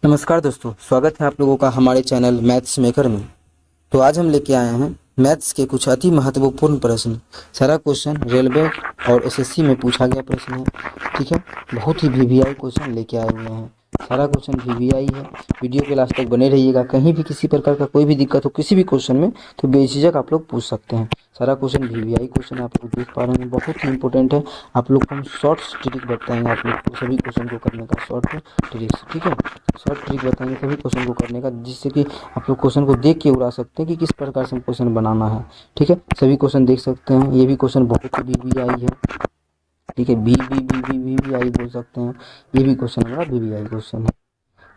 नमस्कार दोस्तों, स्वागत है आप लोगों का हमारे चैनल मैथ्स मेकर में। तो आज हम लेके आए हैं मैथ्स के कुछ अति महत्वपूर्ण प्रश्न। सारा क्वेश्चन रेलवे और एसएससी में पूछा गया प्रश्न है। ठीक है, बहुत ही वीवीआई क्वेश्चन लेके आए हुए हैं। सारा क्वेश्चन वीवीआई है। वीडियो के लास्ट तक बने रहिएगा। कहीं भी किसी प्रकार का कोई भी दिक्कत हो किसी भी क्वेश्चन में तो बेझिझक आप लोग पूछ सकते हैं। सारा क्वेश्चन वीवीआई क्वेश्चन आप लोग देख पा रहे हैं, बहुत ही इंपॉर्टेंट है। आप लोग को हम शॉर्ट ट्रिक बताएंगे आप लोग को सभी क्वेश्चन को करने का, शॉर्ट ट्रिक्स। ठीक है, शॉर्ट ट्रिक बताएंगे सभी क्वेश्चन को करने का, जिससे कि आप लोग क्वेश्चन को देख के उड़ा सकते हैं कि किस प्रकार से क्वेश्चन बनाना है। ठीक है, सभी क्वेश्चन देख सकते हैं। ये भी क्वेश्चन बहुत ही वीवीआई है। ठीक है, वीवीआई बोल सकते हैं। ये भी क्वेश्चन हमारा वीवीआई क्वेश्चन है।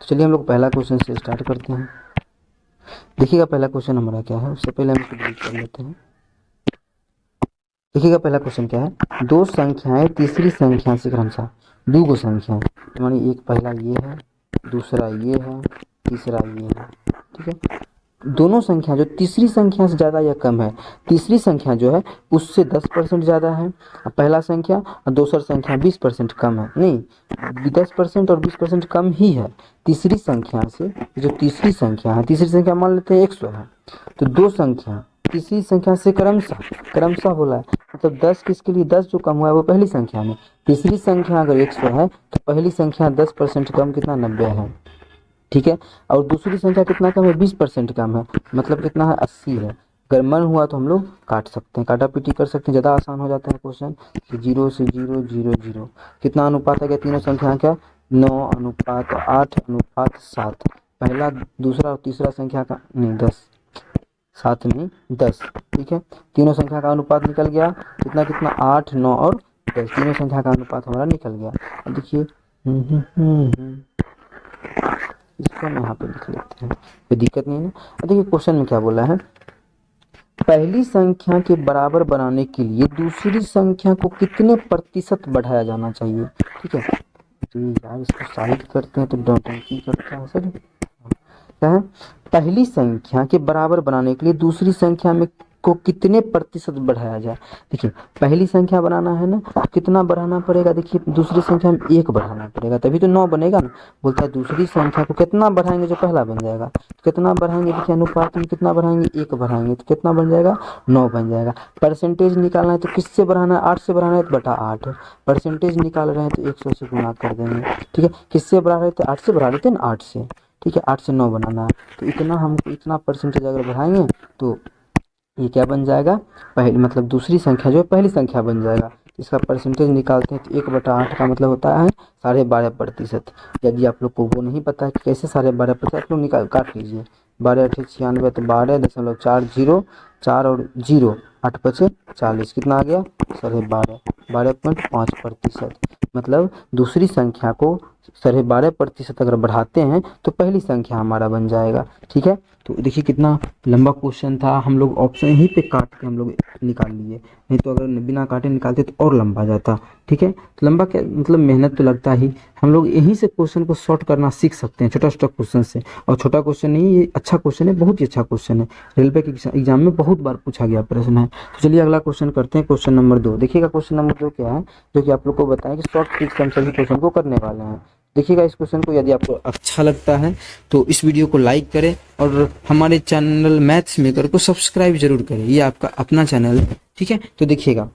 तो चलिए हम लोग पहला क्वेश्चन से स्टार्ट करते हैं। देखिएगा पहला क्वेश्चन हमारा क्या है, उससे पहले हम इसको डिलीट कर लेते हैं। देखिएगा पहला क्वेश्चन क्या है, दो संख्याएं तीसरी संख्या से क्रमशः दो गो संख्याएं, मानी एक पहला ये है, दूसरा ये है, तीसरा ये है। ठीक है, दोनों संख्या जो तीसरी संख्या से ज़्यादा या कम है, तीसरी संख्या जो है उससे 10% ज़्यादा है और पहला संख्या और दूसरा संख्या 20% कम है। नहीं, 10% और 20% कम ही है तीसरी संख्या से। जो तीसरी संख्या है, तीसरी संख्या मान लेते हैं 100 है, तो दो संख्या तीसरी संख्या से क्रमशः क्रमशः बोला है, मतलब 10 किसके लिए, 10 जो कम हुआ है वो पहली संख्या में। तीसरी संख्या अगर 100 है तो पहली संख्या 10% कम कितना, 90 है। ठीक है, और दूसरी संख्या कितना कम है, 20% कम है, मतलब कितना है, 80 है। अगर मन हुआ तो हम लोग काट सकते हैं, काटा पीटी कर सकते हैं, ज़्यादा आसान हो जाता है क्वेश्चन। 0 से 0 0 0 कितना अनुपात है क्या, तीनों संख्या का 9:8:7। पहला दूसरा और तीसरा संख्या का नहीं 10, 7 नहीं 10। ठीक है, तीनों संख्या का अनुपात निकल गया कितना कितना, 8 9 और 10। तीनों संख्या का अनुपात हमारा निकल गया। अब देखिए इसको हम यहाँ पे लिख लेते हैं, कोई दिक्कत नहीं है। देखिए क्वेश्चन में क्या बोला है, पहली संख्या के बराबर बनाने के लिए दूसरी संख्या को कितने प्रतिशत बढ़ाया जाना चाहिए। ठीक है, तो यार इसको साइड करते हैं तो नौटंकी करता है सर। क्या है, पहली संख्या के बराबर बनाने के लिए दूसरी संख्या में को कितने प्रतिशत बढ़ाया जाए। देखिए पहली संख्या बनाना है ना, तो कितना बढ़ाना पड़ेगा, देखिए दूसरी संख्या में 1 बढ़ाना पड़ेगा तभी तो 9 बनेगा ना। बोलता है दूसरी संख्या को कितना बढ़ाएंगे जो पहला बन जाएगा, तो कितना बढ़ाएंगे, देखिए अनुपात में कितना बढ़ाएंगे, 1 बढ़ाएंगे तो कितना बन जाएगा, 9 बन जाएगा। परसेंटेज निकालना है तो किससे बढ़ाना है, 8 से बढ़ाना है तो बटा 8। परसेंटेज निकाल रहे हैं तो 100 से गुणा कर देंगे। ठीक है, किससे बढ़ा रहे थे, 8 से बढ़ा रहे थे ना, 8 से। ठीक है, 8 से 9 बनाना है, तो इतना हमको इतना परसेंटेज अगर बढ़ाएंगे तो ये क्या बन जाएगा, पहली मतलब दूसरी संख्या जो है पहली संख्या बन जाएगा। इसका परसेंटेज निकालते हैं तो 1/8 का मतलब होता है 12.5%। यदि आप लोग को वो नहीं पता है कि कैसे 12.5%, आप लोग निकाल काट लीजिए। 12×8 = 96 तो 12.40, 4 और 0 8 × 40 कितना आ गया, 12.5, 12.5%। मतलब दूसरी संख्या को 12.5% अगर बढ़ाते हैं तो पहली संख्या हमारा बन जाएगा। ठीक है, तो देखिए कितना लंबा क्वेश्चन था, हम लोग ऑप्शन यहीं पे काट के हम लोग निकाल लिए, नहीं तो अगर बिना काटे निकालते तो और लंबा जाता। ठीक है, तो लंबा क्या मतलब मेहनत तो लगता ही, हम लोग यहीं से क्वेश्चन को शॉर्ट करना सीख सकते हैं, छोटा छोटा क्वेश्चन से। और छोटा क्वेश्चन नहीं, ये अच्छा क्वेश्चन है, बहुत ही अच्छा क्वेश्चन है, रेलवे के एग्जाम में बहुत बार पूछा गया प्रश्न है। तो चलिए अगला क्वेश्चन करते हैं, क्वेश्चन नंबर 2। देखिएगा क्वेश्चन नंबर 2 क्या है, जो कि आप लोग को बताएं कि शॉर्ट ट्रिक से हम सभी क्वेश्चन को करने वाले हैं। देखिएगा इस क्वेश्चन को, यदि आपको अच्छा लगता है तो इस वीडियो को लाइक करें और हमारे चैनल मैथ्स मेकर को सब्सक्राइब जरूर करें, ये आपका अपना चैनल है। ठीक है, तो देखिएगा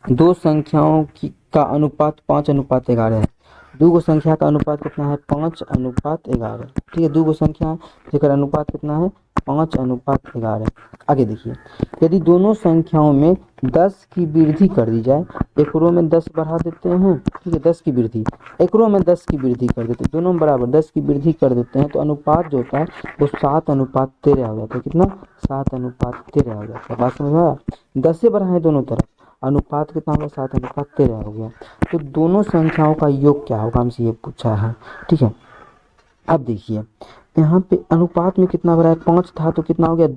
दो संख्याओं की का अनुपात 5:11 है। दो गो संख्या का अनुपात कितना है, 5:11। ठीक है, दो गो संख्या जेकर अनुपात कितना है, 5:11। आगे देखिए, यदि दोनों संख्याओं में 10 की वृद्धि कर दी जाए, एक रो में 10 बढ़ा देते हैं। ठीक है, 10 की वृद्धि, एक रो में 10 की वृद्धि कर देते हैं, दोनों बराबर 10 की वृद्धि कर देते हैं, तो अनुपात जो होता है वो 7:13 हो जाता है। कितना, 7:13 हो जाता है। बात समझ में आया, 10 से बढ़ाएं दोनों तरफ, अनुपात कितना होगा, 7:13 हो गया। तो दोनों संख्याओं का योग क्या होगा, हमसे ये पूछा है। ठीक है, अब देखिए यहाँ पे अनुपात में कितना बढ़ा है, 5 था तो कितना हो गया,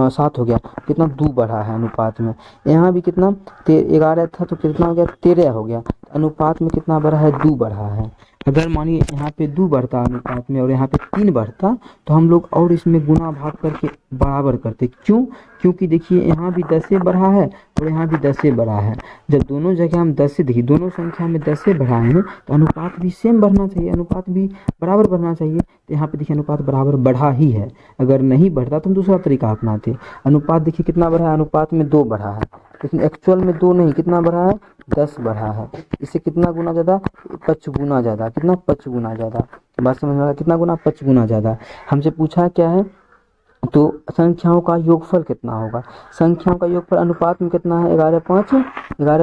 7 हो गया, कितना 2 बढ़ा है अनुपात में। यहाँ भी कितना 11 था तो कितना हो गया, 13 हो गया। अनुपात में कितना बढ़ा है, 2 बढ़ा है। अगर मानिए यहाँ पे 2 बढ़ता अनुपात में और यहाँ पे 3 बढ़ता तो हम लोग और इसमें गुना भाग करके बराबर करते। क्यों, क्योंकि देखिए यहाँ भी 10 से बढ़ा है और यहाँ भी 10 से बढ़ा है। जब दोनों जगह हम 10 से, देखिए दोनों संख्या में 10 से बढ़ाए हैं तो अनुपात भी सेम बढ़ना चाहिए, अनुपात भी बराबर बढ़ना चाहिए। तो यहाँ पे देखिए अनुपात बराबर बढ़ा ही है। अगर नहीं बढ़ता तो हम दूसरा तरीका अपनाते। अनुपात देखिए कितना बढ़ा है, अनुपात में 2 बढ़ा है, लेकिन एक्चुअल में 2 नहीं, कितना बढ़ा है, 10 बढ़ा है। इससे कितना गुना ज़्यादा, 5 गुना ज़्यादा। कितना, 5 गुना ज़्यादा। बात समझ में आ रहा है? कितना गुना, 5 गुना ज़्यादा। हमसे पूछा क्या है, तो संख्याओं का योगफल कितना होगा। संख्याओं का योगफल अनुपात में कितना है, 11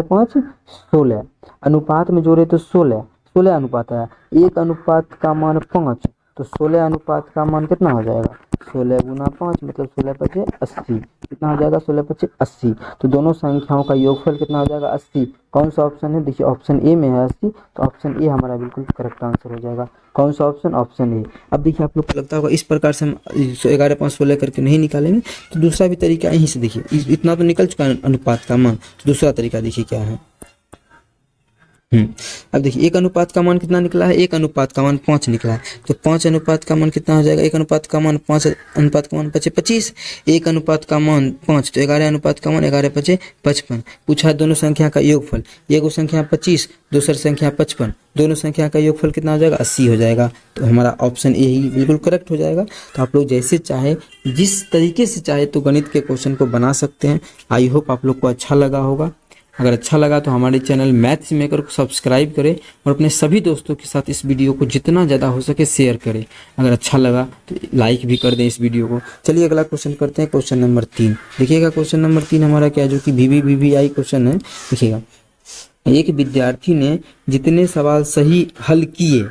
5 16। अनुपात में जोड़े तो 16 अनुपात है। 1 अनुपात का मान 5, तो 16 अनुपात का मान कितना हो जाएगा, 16 गुना 5 मतलब 16 पचे 80। कितना हो जाएगा, 16 पचे 80। तो दोनों संख्याओं का योगफल कितना हो जाएगा, 80। कौन सा ऑप्शन है, देखिए ऑप्शन ए में है 80, तो ऑप्शन ए हमारा बिल्कुल करेक्ट आंसर हो जाएगा। कौन सा ऑप्शन, ऑप्शन ए। अब देखिए आप लोग को लगता होगा इस प्रकार से हम 11 5 16 करके नहीं निकालेंगे, तो दूसरा भी तरीका यहीं से देखिए, इतना तो निकल चुका है अनुपात का मान, तो दूसरा तरीका देखिए क्या है। अब देखिए 1 अनुपात का मान कितना निकला है, 1 अनुपात का मान 5 निकला है, तो 5 अनुपात का मान कितना हो जाएगा, 1 अनुपात का मान 5 अनुपात का मान 5 25, 1 अनुपात का मान 5, तो 11 अनुपात का मान 11 5 55। पूछा दोनों संख्या का योगफल, एगो संख्या 25, दूसरी संख्या 55, दोनों संख्या का योगफल कितना हो जाएगा, 80 हो जाएगा। तो हमारा ऑप्शन ए ही बिल्कुल करेक्ट हो जाएगा। तो आप लोग जैसे चाहे, जिस तरीके से चाहे तो गणित के क्वेश्चन को बना सकते हैं। आई होप आप लोग को अच्छा लगा होगा। अगर अच्छा लगा तो हमारे चैनल मैथ्स मेकर को सब्सक्राइब करें और अपने सभी दोस्तों के साथ इस वीडियो को जितना ज़्यादा हो सके शेयर करें। अगर अच्छा लगा तो लाइक भी कर दें इस वीडियो को। चलिए अगला क्वेश्चन करते हैं, क्वेश्चन नंबर 3। देखिएगा क्वेश्चन नंबर 3 हमारा क्या है, जो कि VVVVI क्वेश्चन है। देखिएगा, एक विद्यार्थी ने जितने सवाल सही हल किए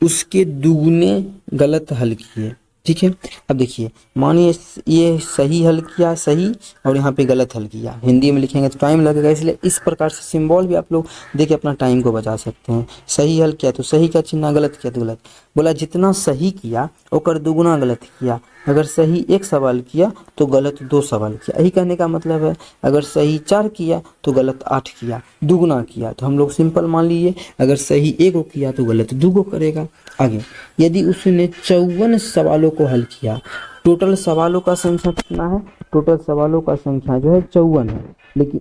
उसके दुगने गलत हल किए। ठीक है, अब देखिए मानिए ये सही हल किया, सही, और यहाँ पे गलत हल किया। हिंदी में लिखेंगे तो टाइम लगेगा, इसलिए इस प्रकार से सिंबल भी आप लोग देके अपना टाइम को बचा सकते हैं। सही हल किया तो सही का चिन्ह, गलत किया तो गलत। बोला जितना सही किया ओकर दुगुना गलत किया। अगर सही 1 सवाल किया तो गलत 2 सवाल किया। यही कहने का मतलब है, अगर सही 4 किया तो गलत 8 किया, दुगुना किया। तो हम लोग सिंपल मान लीजिए, अगर सही 1 किया तो गलत 2 करेगा। आगे, यदि उसने 54 सवालों को हल किया, टोटल सवालों का संख्या कितना है, टोटल सवालों का संख्या जो है 54 है, लेकिन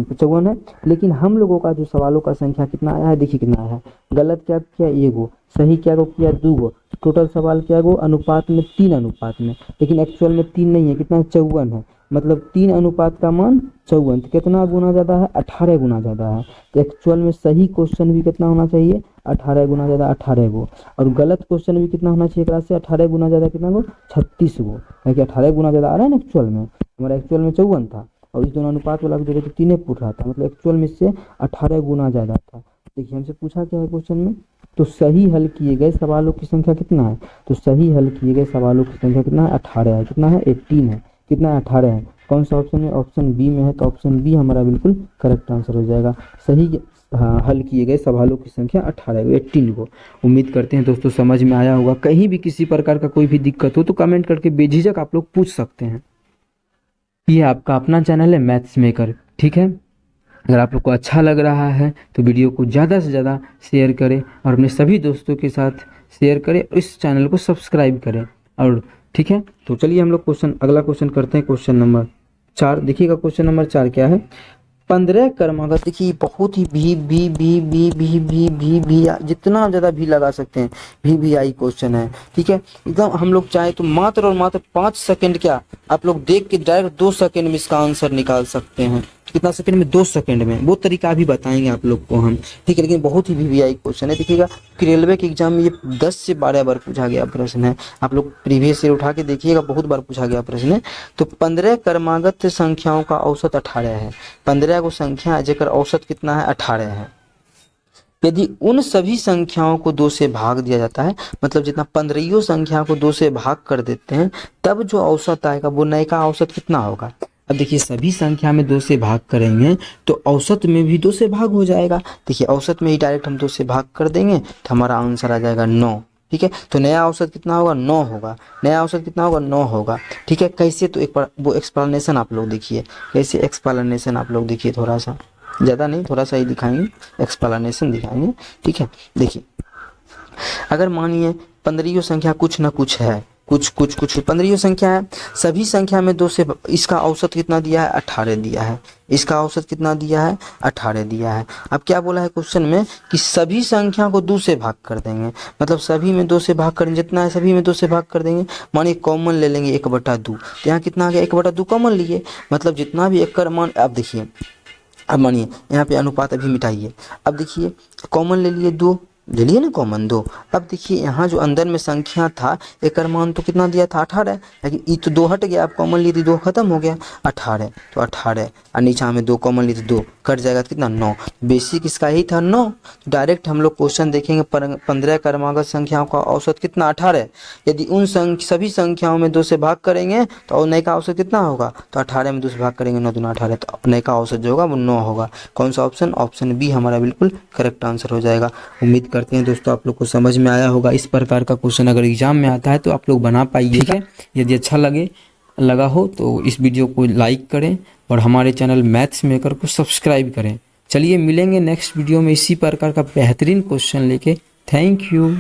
54 है, लेकिन हम लोगों का जो सवालों का संख्या कितना आया है, देखिए कितना आया है। गलत क्या किया, 1, सही क्या को किया 2, टोटल सवाल क्या को अनुपात में 3 अनुपात में, लेकिन एक्चुअल में 3 नहीं है, कितना है 54 है, मतलब 3 अनुपात का मान 54। तो कितना गुना ज़्यादा है, 18 गुना ज़्यादा है। तो एक्चुअल में सही क्वेश्चन भी कितना होना चाहिए, 18 गुना ज़्यादा, 18 गो, और गलत क्वेश्चन भी कितना होना चाहिए, एक से 18 गुना ज़्यादा कितना गो, 36 गो। क्योंकि 18 गुना ज़्यादा आ रहा है ना एक्चुअल में, हमारा एक्चुअल में 54 था और इस दोनों अनुपात वाला भी तो 3 पूछ रहा था, मतलब एक्चुअल में इससे 18 गुना ज़्यादा था। देखिए हमसे पूछा क्या है क्वेश्चन में, तो सही हल किए गए सवालों की संख्या कितना है, तो सही हल किए गए सवालों की संख्या कितना है, 18 है। कितना है, 18 है। कितना है, 18 है। कौन सा ऑप्शन है, ऑप्शन बी में है, तो ऑप्शन बी हमारा बिल्कुल करेक्ट आंसर हो जाएगा। सही हल किए गए सवालों की संख्या 18 18 को। उम्मीद करते हैं दोस्तों समझ में आया होगा। कहीं भी किसी प्रकार का कोई भी दिक्कत हो तो कमेंट करके बेझिझक आप लोग पूछ सकते हैं। ये आपका अपना चैनल है मैथ्स मेकर, ठीक है। अगर आप लोग को अच्छा लग रहा है तो वीडियो को ज़्यादा से ज़्यादा शेयर करें और अपने सभी दोस्तों के साथ शेयर करें और इस चैनल को सब्सक्राइब करें। और ठीक है, तो चलिए हम लोग अगला क्वेश्चन करते हैं, क्वेश्चन नंबर 4। देखिएगा क्वेश्चन नंबर 4 क्या है, 15 क्रमागत। देखिए बहुत ही भी जितना ज़्यादा भी लगा सकते हैं, VVI क्वेश्चन है, ठीक है। एकदम हम लोग चाहे तो मात्र और मात्र 5 सेकंड क्या आप लोग देख के डायरेक्ट 2 सेकंड में इसका आंसर निकाल सकते हैं। कितना सेकंड में, 2 सेकंड में। वो तरीका भी बताएंगे आप लोग को हम, ठीक है। लेकिन बहुत ही VVI क्वेश्चन है। देखिएगा कि रेलवे के एग्जाम में ये 10 से 12 बार पूछा गया प्रश्न है। आप लोग प्रीवियस ईयर उठा के देखिएगा, बहुत बार पूछा गया प्रश्न है। तो 15 क्रमागत संख्याओं का औसत 18 है। 15 को संख्या है जेकर औसत कितना है, 18 है। यदि उन सभी संख्याओं को 2 से भाग दिया जाता है, मतलब जितना 15 संख्या को 2 से भाग कर देते हैं, तब जो औसत आएगा वो नए का औसत कितना होगा। अब देखिए सभी संख्या में 2 से भाग करेंगे तो औसत में भी 2 से भाग हो जाएगा। देखिए औसत में ही डायरेक्ट हम 2 से भाग कर देंगे तो हमारा आंसर आ जाएगा 9, ठीक है। तो नया औसत कितना होगा, 9 होगा। नया औसत कितना होगा, 9 होगा, ठीक है। कैसे, तो एक बार वो एक्सप्लेनेशन आप लोग देखिए, कैसे एक्सप्लेनेशन आप लोग देखिए, थोड़ा सा, ज़्यादा नहीं, थोड़ा सा ही दिखाएंगे, एक्सप्लेनेशन दिखाएंगे, ठीक है। देखिए अगर मानिए 15 संख्या कुछ ना कुछ है, कुछ 15 संख्या है। सभी संख्या में 2 से, इसका औसत कितना दिया है 18 दिया है, इसका औसत कितना दिया है 18 दिया है। अब क्या बोला है क्वेश्चन में कि सभी संख्या को 2 से भाग कर देंगे, मतलब सभी में 2 से भाग करेंगे, जितना है सभी में 2 से भाग कर देंगे। मानिए कॉमन ले लेंगे 1/2, तो यहाँ कितना आ गया 1/2 कॉमन लिए, मतलब जितना भी एक का मान, अब देखिए अब मानिए यहाँ पे अनुपात अभी मिटाइए, अब देखिए कॉमन ले लिए 2, ले लिए ना कॉमन 2। अब देखिए यहाँ जो अंदर में संख्या था एक मान तो कितना दिया था 18, लेकिन ये तो 2 हट गया, आप कॉमन ली थी 2 खत्म हो गया 18, तो 18 और नीचे में 2 कॉमन ली थी 2 कट जाएगा तो कितना 9। बेसिक इसका ही था 9। तो डायरेक्ट हम लोग क्वेश्चन देखेंगे 15 क्रमागत संख्याओं का औसत कितना 18। यदि उन सभी संख्याओं में 2 से भाग करेंगे तो नए का औसत कितना होगा, तो 18 में 2 से भाग करेंगे 9 दूना 18, तो नए का औसत जो होगा वो 9 होगा। कौन सा ऑप्शन, ऑप्शन बी हमारा बिल्कुल करेक्ट आंसर हो जाएगा। उम्मीद करते हैं दोस्तों आप लोग को समझ में आया होगा। इस प्रकार का क्वेश्चन अगर एग्जाम में आता है तो आप लोग बना पाइए, ठीक है। यदि अच्छा लगा हो तो इस वीडियो को लाइक करें और हमारे चैनल मैथ्स मेकर को सब्सक्राइब करें। चलिए मिलेंगे नेक्स्ट वीडियो में इसी प्रकार का बेहतरीन क्वेश्चन लेके। Thank you.